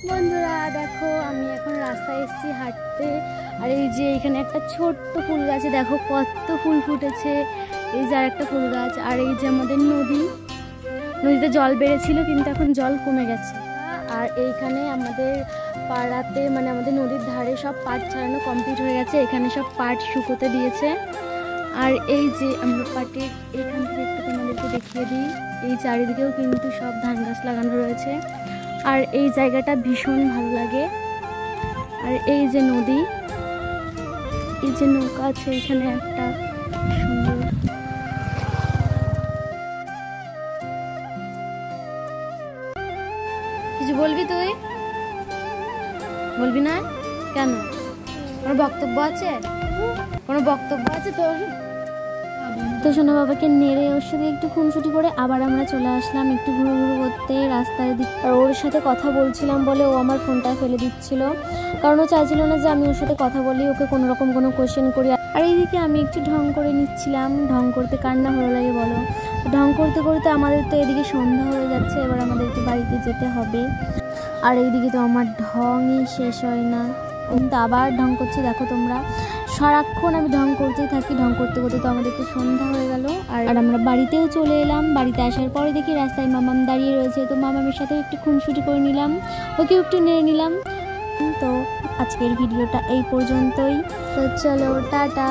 বন্ধুরা দেখো, আমি এখন রাস্তায় এসেছি হাঁটতে। আর এই যে এখানে একটা ছোট্ট ফুল গাছে দেখো কত ফুল ফুটেছে। এই যে আর একটা ফুল গাছ। আর এই যে আমাদের নদীতে জল বেড়েছিল, কিন্তু এখন জল কমে গেছে। আর এইখানে আমাদের পাড়াতে মানে আমাদের নদীর ধারে সব পাট ছাড়ানো কমপ্লিট হয়ে গেছে। এখানে সব পাট শুকোতে দিয়েছে। আর এই যে আমরা পাটের এখান থেকে একটু তোমাদেরকে দেখিয়ে দিই, এই চারিদিকেও কিন্তু সব ধান গাছ লাগানো রয়েছে। আর এই জায়গাটা ভীষণ ভালো লাগে। আর এই যে নদী, এই যে নৌকা আছে এখানে একটা সুন্দর। কিছু বলবি? তুই বলবি না কেন? কোনো বক্তব্য আছে? কোনো বক্তব্য আছে তোর? তো সোনা বাবাকে নেড়ে ওর সাথে একটু খুনসুটি করে আবার আমরা চলে আসলাম একটু ঘুরু ঘুরু করতে রাস্তার দিক। আর ওর সাথে কথা বলছিলাম বলে ও আমার ফোনটা ফেলে দিচ্ছিল, কারণ ও চাইছিল না যে আমি ওর সাথে কথা বলি, ওকে কোনো রকম কোনো কোয়েশ্চেন করি। আর এইদিকে আমি একটু ঢং করে নিচ্ছিলাম। ঢং করতে কার না ভালো লাগে বলো? ঢং করতে করতে আমাদের তো এদিকে সন্ধ্যা হয়ে যাচ্ছে, এবার আমাদেরকে বাড়িতে যেতে হবে। আর এইদিকে তো আমার ঢংই শেষ হয় না, কিন্তু আবার ঢং করছে দেখো তোমরা। সারাক্ষণ আমি ঢং করতেই থাকি, ঢং করতে করতে তো আমাদের তো সন্ধ্যা হয়ে গেল। আর আমরা বাড়িতেও চলে এলাম। বাড়িতে আসার পরে দেখি রাস্তায় মামাম দাঁড়িয়ে রয়েছে, তো মামামের সাথেও একটু খুনসুটি করে নিলাম, ওকেও একটু নেড়ে নিলাম। তো আজকের ভিডিওটা এই পর্যন্তই। তো চলো টাটা।